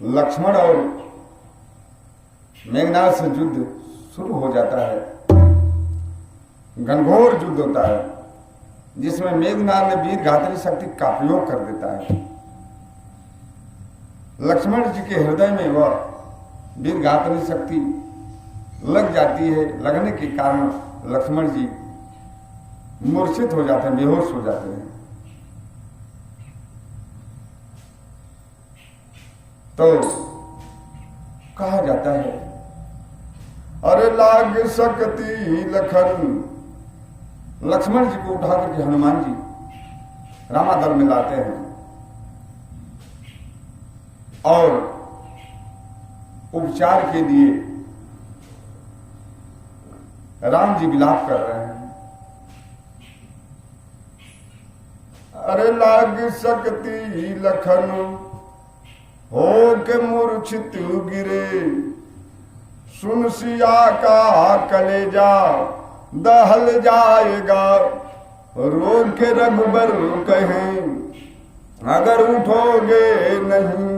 लक्ष्मण और मेघनाद से युद्ध शुरू हो जाता है। घनघोर युद्ध होता है जिसमें मेघनाद ने वीर घातनी शक्ति का प्रयोग कर देता है। लक्ष्मण जी के हृदय में वह वीर घातनी शक्ति लग जाती है। लगने के कारण लक्ष्मण जी मूर्छित हो जाते हैं, बेहोश हो जाते हैं। तो कहा जाता है अरे लाग सकती लखन। लक्ष्मण जी को उठा करके हनुमान जी रामादल में लाते हैं और उपचार के लिए राम जी विलाप कर रहे हैं। अरे लाग सकती लखन हो के मूर्छित गिरे, सुन सिया का कलेजा दहल जाएगा। रोग के रघुबर कहें अगर उठोगे नहीं,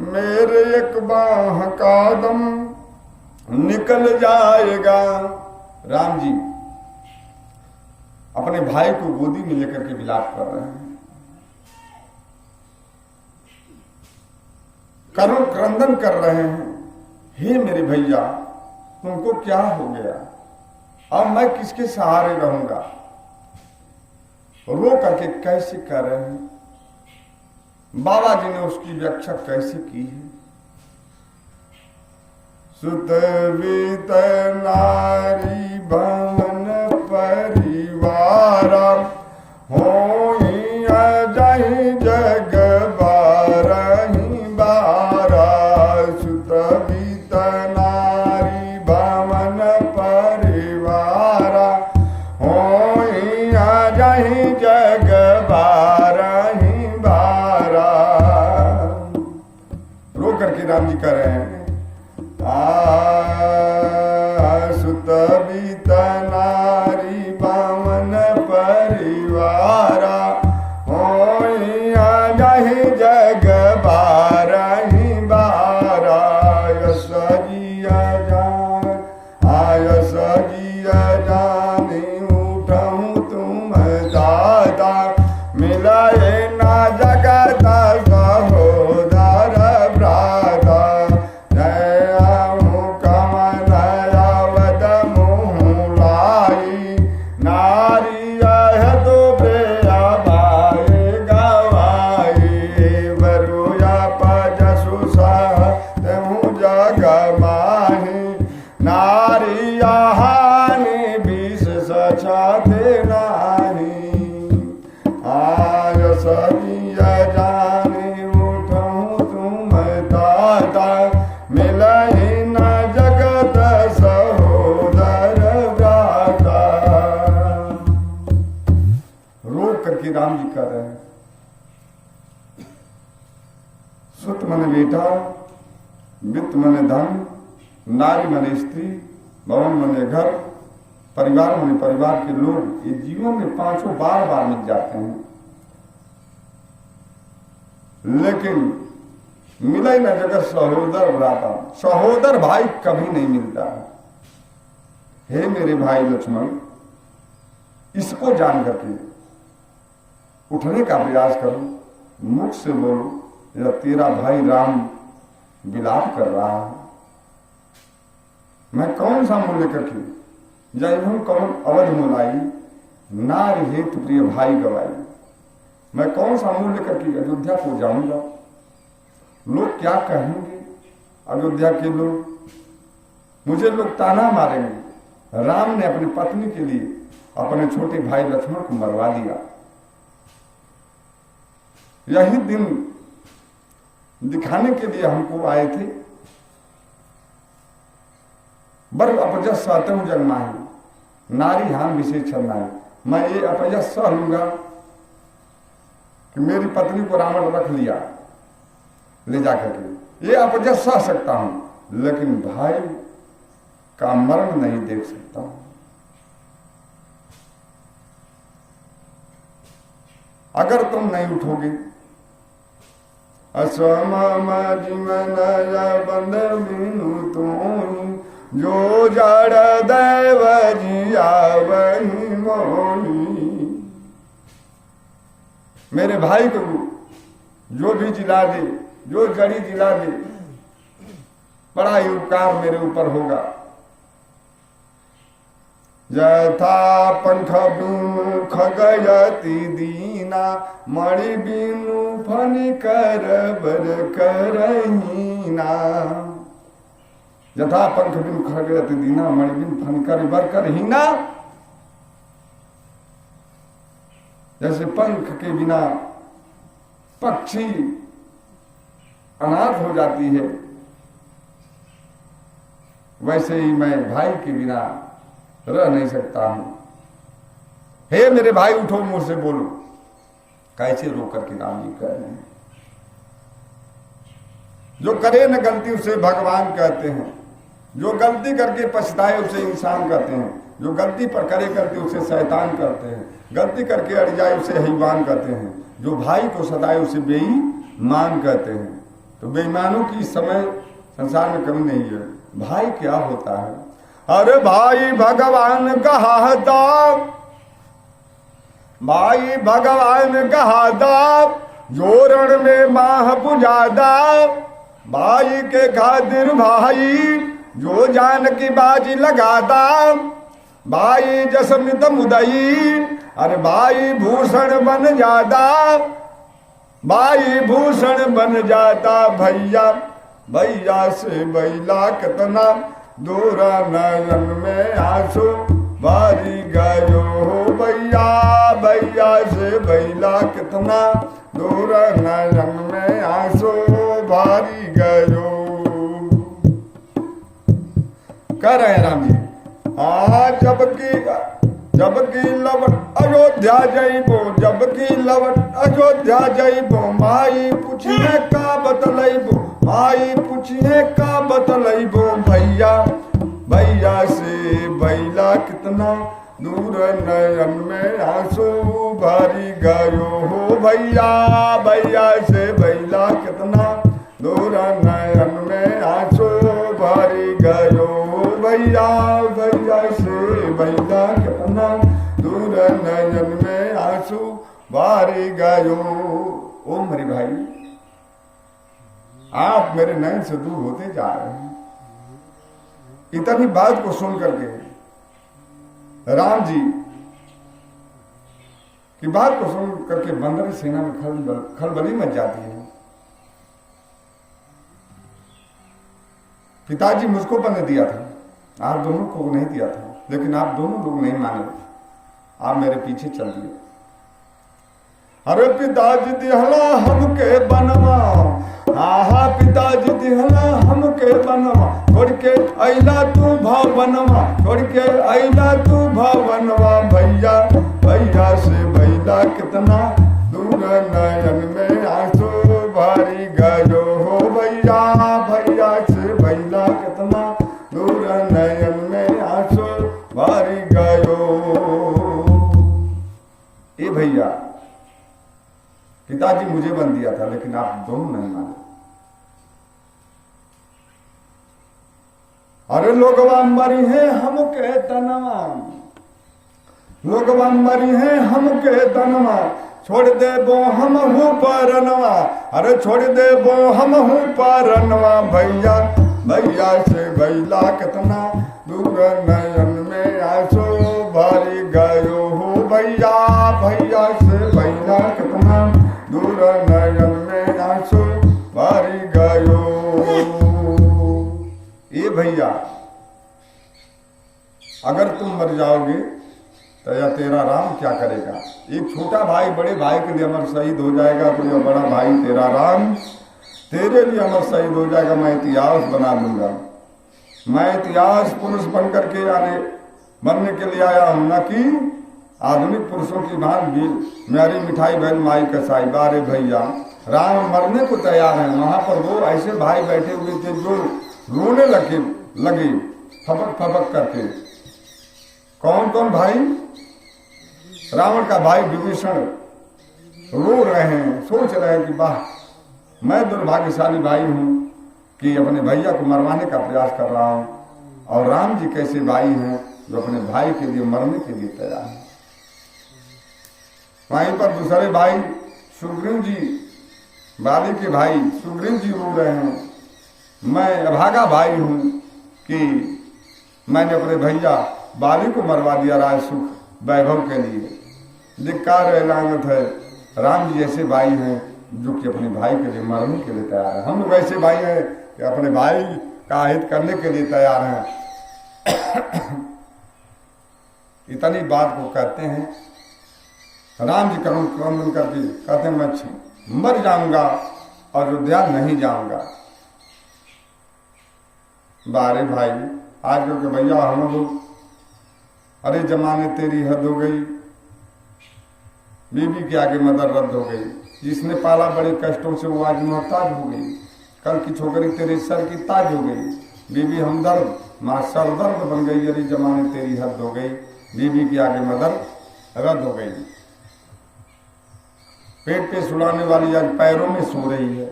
मेरे एक बाह का दम निकल जाएगा। राम जी अपने भाई को गोदी में लेकर के विलाप कर रहे हैं, करुण क्रंदन कर रहे हैं। हे मेरे भैया, तुमको क्या हो गया? अब मैं किसके सहारे रहूंगा? रो करके कैसे कर रहे हैं? बाबा जी ने उसकी व्याख्या कैसे की है? सुत बीत नारी भवन परिवार, होई अजहि जग बारहि बारा। सुत बीत नारी भवन परिवार, होई अजहि जग बारहि बारा। रो करके राम जी कह रहे हैं सुत बीत नारी भवन परिवारा, होई अजहि जग बारहि बारा। यस जिया जान आयस जिया जानी, उठऊं तुम दादा मिलाए ना जगत सहोदर भ्राता। राम जी कर रहे हैं सुत मने बेटा, वित्त मने धन, नारी मने स्त्री, भवन मने घर, परिवार मने परिवार के लोग। ये जीवन में पांचों बार बार मिल जाते हैं, लेकिन मिला ही ना जगत सहोदर भ्राता। सहोदर भाई कभी नहीं मिलता। हे मेरे भाई लक्ष्मण, इसको जान करके उठने का प्रयास करो, मुख से बोलो, या तेरा भाई राम विलाप कर रहा है। मैं कौन सा मुंह लेकर के जय हूं कौन अवध मुलाई, नार हेतु प्रिय भाई गवाई। मैं कौन सा मुंह लेकर के अयोध्या को जाऊंगा? लोग क्या कहेंगे? अयोध्या के लोग, मुझे लोग ताना मारेंगे। राम ने अपनी पत्नी के लिए अपने छोटे भाई लक्ष्मण को मरवा दिया। यही दिन दिखाने के लिए हमको आए थे। बर अपजस सहते हूं जगमाही, नारी हान विशेष छलनाई। मैं ये अपजस सह लूंगा कि मेरी पत्नी को रावण रख लिया ले जाकर के, ये अपजस सह सकता हूं, लेकिन भाई का मरण नहीं देख सकता हूं। अगर तुम नहीं उठोगे असम जीवन बंद बिनु तोई जो जड़ दैव जिया वही मोही। मेरे भाई को जो भी जिला दे, जो जड़ी जिला दे, बड़ा ही उपकार मेरे ऊपर होगा। यथा पंख बिनु खगयति दीना मणि बिनु फनि कर बर करहीना। यथा पंख बिनु खगयति दीना मणि बिनु फनि कर बर करहीना। जैसे पंख के बिना पक्षी अनाथ हो जाती है, वैसे ही मैं भाई के बिना रह नहीं सकता हूं। हे मेरे भाई उठो, मुझसे बोलो। कैसे रो करके राम जी कह रहे हैं। जो करे न गलती उसे भगवान कहते हैं, जो गलती करके पछताए उसे इंसान कहते हैं, जो गलती पर करे करके उसे शैतान कहते हैं, गलती करके अड़ जाए उसे हैवान कहते हैं, जो भाई को सताए उसे बेईमान कहते हैं। तो बेईमानों की इस समय संसार में कमी नहीं है। भाई क्या होता है? अरे भाई भगवान कहाता, भाई भगवान कहाता, जोरण में माह पुजादा। भाई के खातिर भाई जो जान की बाजी लगाता। भाई जसमित मुदई, अरे भाई भूषण बन जाता, भाई भूषण बन जाता। भैया भैया से बैला कितना दूरा नयन में आंसू बारी गयो हो। भैया भैया से बैला कितना दूरा नयन में आंसू बारी गयो। कह रहे हैं राम जी। हाँ जबकि लवट अयोध्या जइबो, जबकि लवट अयोध्या जइबो। माई पूछिए का बतलइबो, माई पूछिए का बतलइबो। भैया भैया से बैला कितना दूर नयन में आंसू भरी गयो हो। भैया भैया से बैला कितना दूर नयन में आंसू भरी गयो। भैया भैया से बैला कितना दूर नयन में आंसू भरी गयो। ओ मेरे भाई, आप मेरे नयन से दूर होते जा रहे हैं। इतनी बात को सुन करके राम जी की बात को सुन करके बंदर सेना में खलबली मच जाती है। पिताजी मुझको बने दिया था, आप दोनों को नहीं दिया था, लेकिन आप दोनों लोग नहीं माने, आप मेरे पीछे चल दिए। अरे पिताजी दिहला हमके बनवा, आहा पिताजी दिहला हमके बनवा। छोड़ के अइला तू भवनवा, छोड़ के अइला तू भवनवा। भैया भैया से भैला कितना दूर नयन में आंसू भरी गयो हो। भैया भैया से भैला कितना दूर नयन में आंसू भरी गयो। ए भैया, पिताजी मुझे बन दिया था, लेकिन आप दोनों नहीं माने। अरे लोगवा मरी है हमके तनवा, लोगवा मरी है हमके तनवा। छोड़ दे बो हम हूँ परनवा, अरे छोड़ दे बो हम हूँ परनवा। भैया भैया से भैला कितना दूर नयन में आंसू भरी गयो हो। भैया भैया से भैला कितना दूर नयन में आंसू भरी गयो। ये भैया, अगर तुम मर जाओगे तो या तेरा राम क्या करेगा? एक छोटा भाई बड़े भाई के लिए अमर शहीद हो जाएगा, तो यह बड़ा भाई तेरा राम तेरे लिए अमर शहीद हो जाएगा। मैं इतिहास बना दूंगा, मैं इतिहास पुरुष बन करके बनने के लिए आया हूं, न कि आधुनिक पुरुषों की भांति मेरी मिठाई बहन माई कसाई। बारे भैया, राम मरने को तैयार है। वहां पर वो ऐसे भाई बैठे हुए थे जो रोने लगे फपक फपक करके। कौन कौन भाई? रावण का भाई विभीषण रो रहे हैं, सोच रहे हैं कि वाह मैं दुर्भाग्यशाली भाई हूँ कि अपने भैया को मरवाने का प्रयास कर रहा हूँ, और राम जी कैसे भाई हैं जो अपने भाई के लिए मरने के लिए तैयार हैं। वहीं पर दूसरे भाई सुग्रीव जी, बाली के भाई सुग्रीव जी रो रहे हैं, मैं अभागा भाई हूँ कि मैंने अपने भैया बाली को मरवा दिया राज सुख वैभव के लिए। धिक्कार है, लानत है, राम जी ऐसे भाई हैं जो कि अपने भाई के लिए मरने के लिए तैयार हैं। हम लोग ऐसे भाई हैं कि अपने भाई का हित करने के लिए तैयार हैं। इतनी बात को कहते हैं, राम जी करुण क्रंदन करके कहते हैं मैं मर जाऊंगा, अयोध्या नहीं जाऊंगा। बारे भाई आज के भैया हम लोग, अरे जमाने तेरी हद हो गई, बीबी के आगे मदर रद्द हो गई, जिसने पाला बड़े कष्टों से वो आज मोहताज हो गई, कल की छोकरी तेरे सर की ताज हो गई, बीबी हमदर्द माँ सरदर्द बन गई, अरे जमाने तेरी हद हो गई, बीबी के आगे मदर रद्द हो गई। पेट पे सुलाने वाली आज पैरों में सो रही है,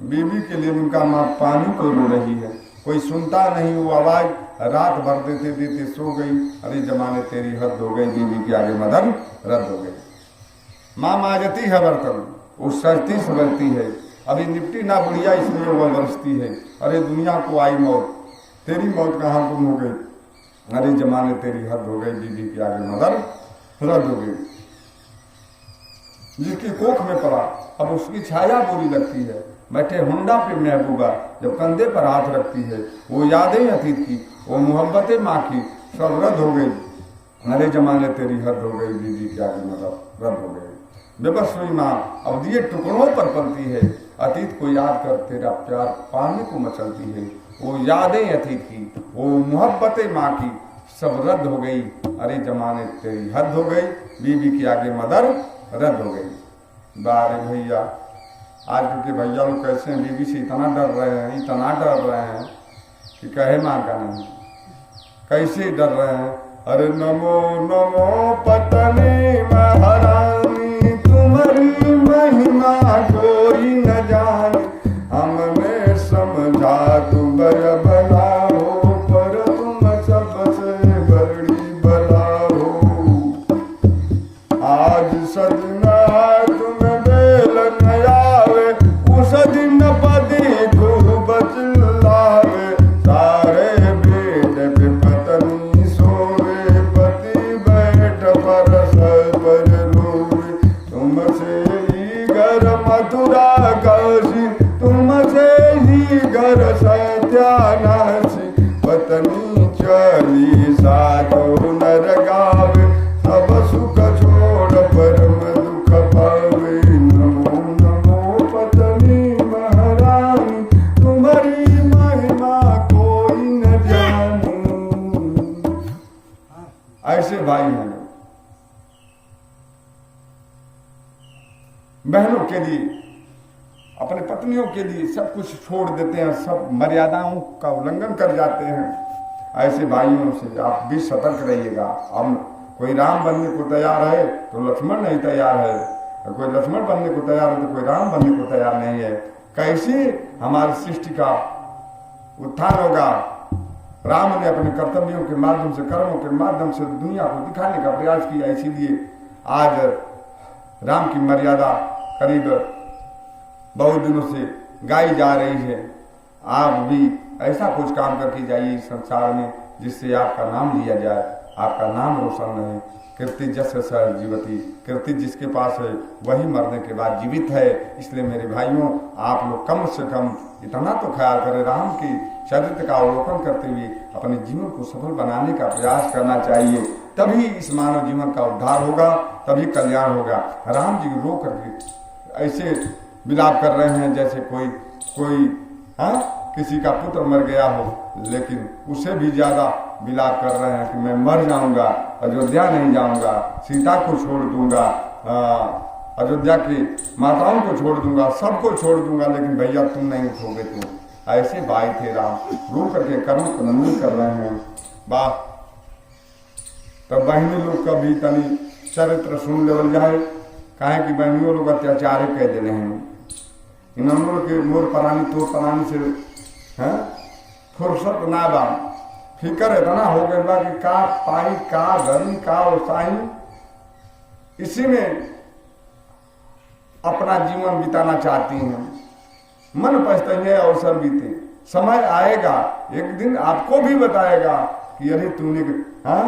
बीबी के लिए उनका माँ पानी को रो रही है, कोई सुनता नहीं, वो आवाज रात भर देते देते सो गई, अरे जमाने तेरी हद हो गई, बीबी के आगे मदर रद्द हो गई। माँ माजती है बर्तन, वो सजती संवरती है, अभी निपटी ना बुढ़िया इसलिए वह बरसती है, अरे दुनिया को आई मौत, तेरी मौत कहाँ गुम हो गई, अरे जमाने तेरी हद हो गई, बीबी के आगे मदर रद्द हो गई। जिसकी कोख में पड़ा अब उसकी छाया बुरी लगती है, बैठे हुंडा पे महबूबा जब कंधे पर हाथ रखती है, वो यादें अतीत की, वो मोहब्बतें माँ की सब रद्द हो गई, अरे जमाने तेरी हद हो गई, बीबी के आगे मदर रद्द हो गई। बेबस हुई माँ अब दिए टुकड़ों पर पलती है, अतीत को याद कर तेरा प्यार पाने को मचलती है, वो यादें अतीत की, वो मोहब्बतें माँ की सब रद्द हो गई, अरे जमाने तेरी हद हो गई, बीबी के आगे मदर रद्द हो गई। बारे भैया आज के भैया लोग कैसे हैं, बीबी से इतना डर रहे हैं, इतना डर रहे हैं कि कहे माँ का नहीं, कैसे डर रहे हैं। अरे नमो नमो पतनी महारानी, तुम्हारी महिमा कोई न जाने, हमने समझा तुम बला हो, पर तुम सबसे बड़ी बला हो। आज सजना तुम बेल न आवे, उस दिन पदी खूब चिल्लावे, सारे बेट पे पत्नी सोवे, पति बैठ पर सर पर रोवे, तुमसे ही घर मथुरा काशी, तुमसे ही घर सत्यानाशी, पत्नी चली साधो नर गावे, सब सुख छोड़ परम दुख पावे। नमो नमो पत्नी महारानी, तुम्हारी महिमा कोई न जाने। ऐसे भाई हैं बहनों के लिए, अपने पत्नियों के लिए सब कुछ छोड़ देते हैं, सब मर्यादाओं का उल्लंघन कर जाते हैं। ऐसे भाइयों से आप भी सतर्क रहिएगा। हम कोई राम बनने को तैयार है तो लक्ष्मण नहीं तैयार है, कोई लक्ष्मण बनने को तैयार है तो कोई राम बनने को तैयार नहीं है। कैसे हमारी सृष्टि का उत्थान होगा? राम ने अपने कर्तव्यों के माध्यम से, कर्मों के माध्यम से दुनिया को दिखाने का प्रयास किया, इसीलिए आज राम की मर्यादा करीब बहुत दिनों से गाई जा रही है। आप भी ऐसा कुछ काम करके जाइए इस संसार में जिससे आपका नाम लिया जाए, आपका नाम रोशन रहे। कीर्ति जस्य सह जीवती, कीर्ति जिसके पास है वही मरने के बाद जीवित है। इसलिए मेरे भाइयों, आप लोग कम से कम इतना तो ख्याल करें, राम की चरित्र का अवलोकन करते हुए अपने जीवन को सफल बनाने का प्रयास करना चाहिए। तभी इस मानव जीवन का उद्धार होगा, तभी कल्याण होगा। राम जी रो करके ऐसे विलाप कर रहे हैं जैसे कोई किसी का पुत्र मर गया हो, लेकिन उससे भी ज्यादा विलाप कर रहे हैं कि मैं मर जाऊंगा, अयोध्या नहीं जाऊंगा, सीता को छोड़ दूंगा, अयोध्या की माताओं को छोड़ दूंगा, सबको छोड़ दूंगा, लेकिन भैया तुम नहीं उठोगे। तो ऐसे भाई थे राम, रो करके कर्म नंदन कर रहे हैं। वाह, तब बहनी लोग का भी तनी चरित्र सुन लेवल जाए, कहे कि बहनियों लोग अत्याचार कह देने हैं। इन के मोर परानी तोर परानी से हैं फुर्सत ना बा, फिक्र इतना हो गया बा कि का पाई का धरी का उसाई, इसी में अपना जीवन बिताना चाहती हैं। मन पछताएंगे अवसर बीते, समय आएगा एक दिन आपको भी बताएगा कि अरे तूने हाँ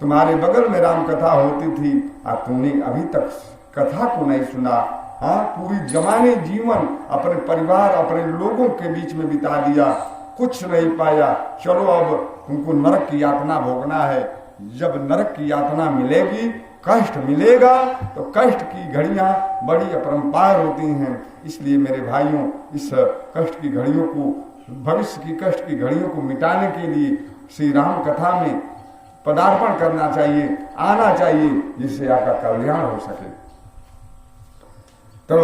तुम्हारे बगल में राम कथा होती थी और तूने अभी तक कथा को नहीं सुना। हाँ पूरी जमाने जीवन अपने परिवार अपने लोगों के बीच में बिता दिया, कुछ नहीं पाया। चलो अब तुमको नरक की यातना भोगना है। जब नरक की यातना मिलेगी, कष्ट मिलेगा, तो कष्ट की घड़ियां बड़ी अपरंपार होती हैं। इसलिए मेरे भाइयों, इस कष्ट की घड़ियों को, भविष्य की कष्ट की घड़ियों को मिटाने के लिए श्री राम कथा में पदार्पण करना चाहिए, आना चाहिए, जिससे आपका कल्याण हो सके। तो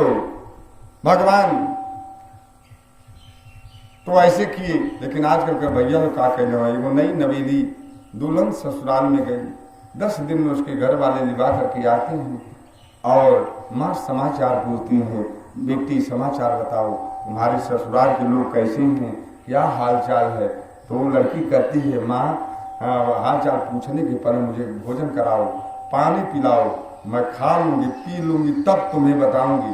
भगवान तो ऐसे किए, लेकिन आजकल के भैया लोग क्या कहने वाले, वो नई नवेली दुल्हन ससुराल में गई, 10 दिन में उसके घर वाले लिवा करके आते हैं और माँ समाचार पूछती हैं, बेटी समाचार बताओ, तुम्हारे ससुराल के लोग कैसे हैं, क्या हाल चाल है। तो लड़की कहती है, माँ हाल चाल पूछने के पर मुझे भोजन कराओ, पानी पिलाओ, मैं खा लूंगी पी लूंगी तब तुम्हें बताऊंगी।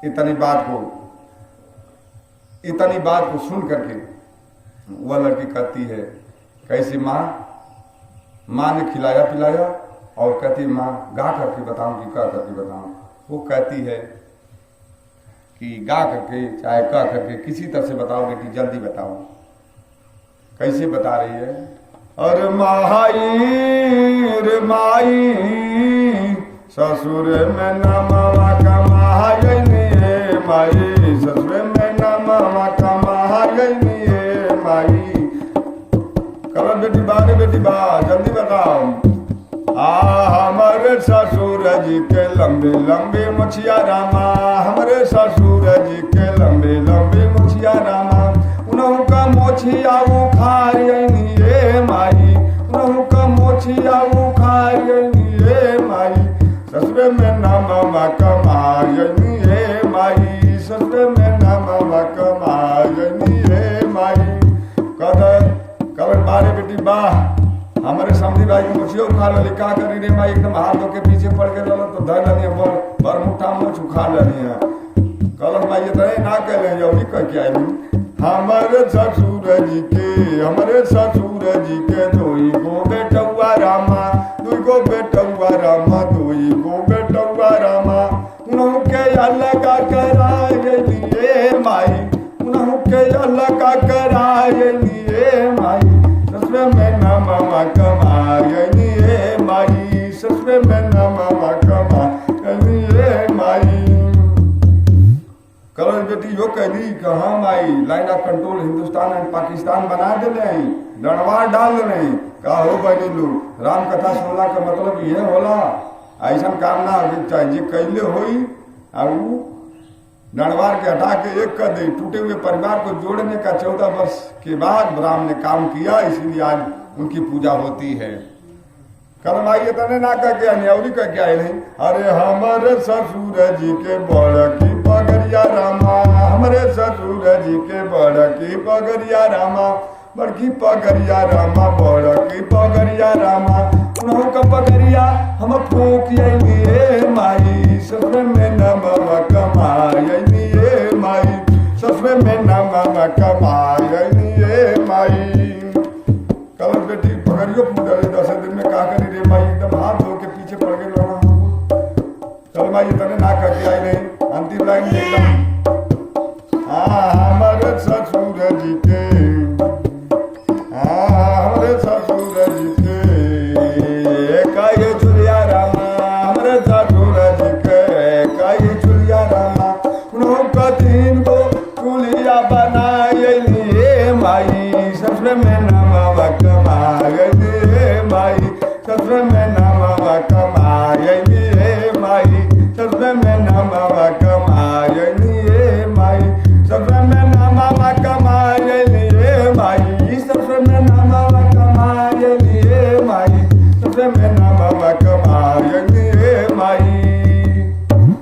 इतनी बात को सुन करके वह लड़की कहती है, कैसे माँ? माँ ने खिलाया पिलाया और कहती माँ गा करके बताऊंगी, क्या करके बताऊं। वो कहती है कि गा करके चाहे कह करके किसी तरह से बताओ बेटी, जल्दी बताओ। कैसे बता रही है? अरे माई ससुर में नमवा कमायनी है माई, ससुर में नमवा कमायनी है माई। करो बेटी बारे बेटी बा, जल्दी बताओ। हमारे ससुर जी के लंबे लंबे मुछिया रामा, हमारे ससुर जी के लंबे लंबे मुछिया रामा, उन्हों का मोछिया उखायनी है माई, उन्हों का मोछिया उखायनी है माई, ससुर में नमवा कमायनी है माई, ससुर में नमवा कमायनी है माई। कदर बारे बेटी बा, हमारे समझी भाई की मुछिया उखा ली, क्या करी रे माई, एकदम हाथ धो के पीछे पड़ के रहो तो धर लनी बर मुठा मुछ उखा लनी है। कलर माई तो ना कह ले जाओ, कह के आई हमारे ससुर जी के दोई गो बेटुआ रामा, दुई गो बेटुआ रामा, दुई गो बेटुआ रामा, उन्हों के अलग करायनी है माई, उन्हों के अलग करायनी है माई, ससुर में नमवा कमायनी है माई, ससुर में नमवा कमायनी है माई। कलर बेटी यो कहली कहाँ माई, line of control Hindustan and Pakistan बना देने, डंडवार डाल देने। का हो बनी लोग, राम कथा सुनला का मतलब ये होला, ऐसा काम ना चाहे जे कैले होई डंडवार के हटा के एक कर दे। टूटे हुए परिवार को जोड़ने का 14 वर्ष के बाद राम ने काम किया, इसीलिए आज उनकी पूजा होती है। कर्माइए तने ना कह के अन्यौरी कह के आए नहीं। अरे हमारे ससुर जी के बड़ की पगरिया रामा, हमारे ससुर जी के बड़ की पगरिया रामा, बड़की पगरिया रामा, बड़ की पगरिया रामा, उन्हों का पगरिया हम फूक ये माई, ससुर में नमवा कमायनी ये माई, ससुर में नमवा कमायनी ये माई। कल बेटी पगड़ियो पूजा 10 दिन में का करी रे माई, एकदम हाथ धो के पीछे पड़ गए लोग। चल माई तने ना करके आई नहीं, अंतिम लाइन एकदम हमारे ससुर जी के, हमारे ससुर जी के काये चुलिया रामा, हमारे ससुर जी के काये चुलिया रामा, उन्हों का 3 गो चुलिया बनायनी हे माई, ससुर में नमवा कमायनी हे माई, ससुर में नमवा कमायनी हे माई, ससुर में नमवा कमायनी हे माई, ससुर में नमवा कमायनी हे माई, ससुर में नमवा कमायनी हे माई, ससुर में नमवा कमायनी हे माई।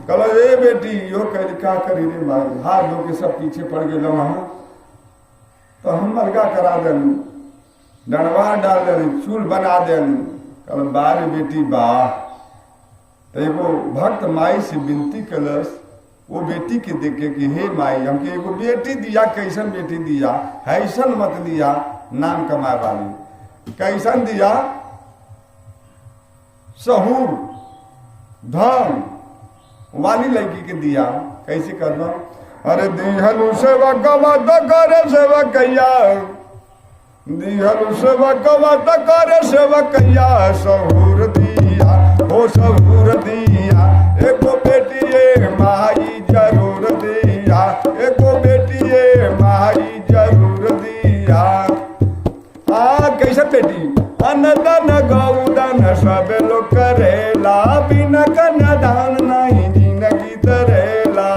कल बेटी यो कह क्या करी रे भाई, हाथ धो के सब पीछे पड़ गए वहां। तो हम अलगा करा देनी, डंडवा डाल देनी, चूल बना देनी। कल बारे बेटी बाह, तो एगो भक्त माई से विनती कलस, वो बेटी के देखे कि हे माई हमके एगो बेटी दिया, कैसन बेटी दिया, ऐसन मत दिया नाम कमाए वाली, कैसन दिया, सहूर धन वाली लड़की के दिया। कैसे करना, अरे दिहलु सेवक मत करे सेवकैया, दिहलु सेवक मत करे सेवकैया, सहूर दिया ओ सहूर दिया, एको बेटी ये माई जरूर दिया, एको बेटी ये माई जरूर दिया। कैसे बेटी, अनदन गौदन सब लोग करेला, बिना कन्यादान नहीं जिंदगी तरेला।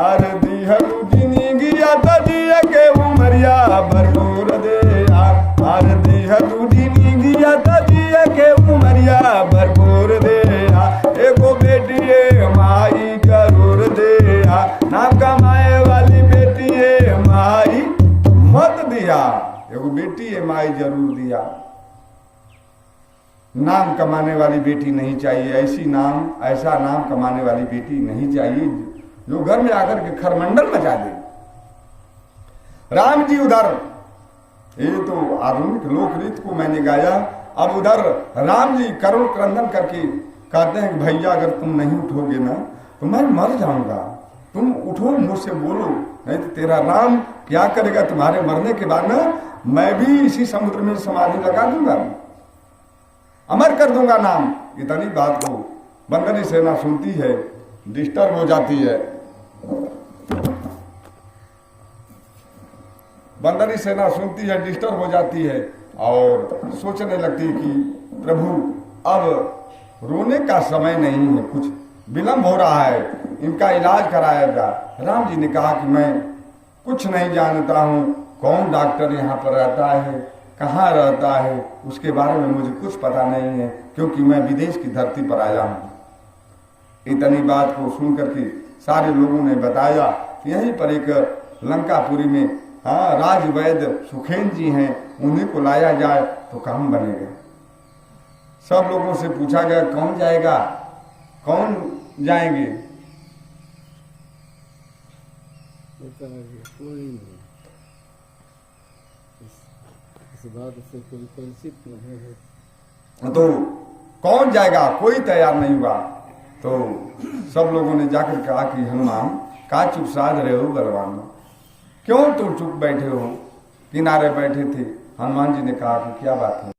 अरे दिहलु जिंदगिया तजिए के उमरिया भरपूर दिया, अरे दिहलु जिंदगिया तजिए के उमरिया भरपूर दिया, एगो बेटी ये माई जरूर दिया, नाम कमाए वाली बेटी ये माई मत दिया, एगो बेटी ये माई जरूर दिया। नाम कमाने वाली बेटी नहीं चाहिए, ऐसा नाम कमाने वाली बेटी नहीं चाहिए जो घर में आकर के खरमंडल मचा दे। राम जी उधर, ये तो आधुनिक लोक रीत को मैंने गाया, अब उधर राम जी करुण क्रंदन करके कहते हैं कि भैया अगर तुम नहीं उठोगे ना तो मैं मर जाऊंगा, तुम उठो मुझसे बोलो, नहीं तो तेरा राम क्या करेगा, तुम्हारे मरने के बाद ना मैं भी इसी समुद्र में समाधि लगा दूंगा, अमर कर दूंगा नाम। इतनी बात को बंदनी सेना सुनती है, डिस्टर्ब हो जाती है, बंदनी सेना सुनती है, डिस्टर्ब हो जाती है और सोचने लगती कि प्रभु अब रोने का समय नहीं है, कुछ विलंब हो रहा है, इनका इलाज कराया जाए। राम जी ने कहा कि मैं कुछ नहीं जानता हूँ, कौन डॉक्टर यहाँ पर रहता है, कहाँ रहता है, उसके बारे में मुझे कुछ पता नहीं है, क्योंकि मैं विदेश की धरती पर आया हूँ। इतनी बात को सुन करके सारे लोगों ने बताया कि यहीं पर एक लंकापुरी में राज वैद्य सुखेन जी हैं, उन्हीं को लाया जाए तो काम बनेगा। सब लोगों से पूछा गया कौन जाएगा, कौन जाएंगे, कोई नहीं, इस बात से कोई परिचित नहीं है। तो कौन जाएगा, कोई तैयार नहीं हुआ। तो सब लोगों ने जाकर कहा कि हनुमान का चुप साध रहे हो बलवान, क्यों तुम चुप बैठे हो, किनारे बैठे थे। हनुमान जी ने कहा कि क्या बात है।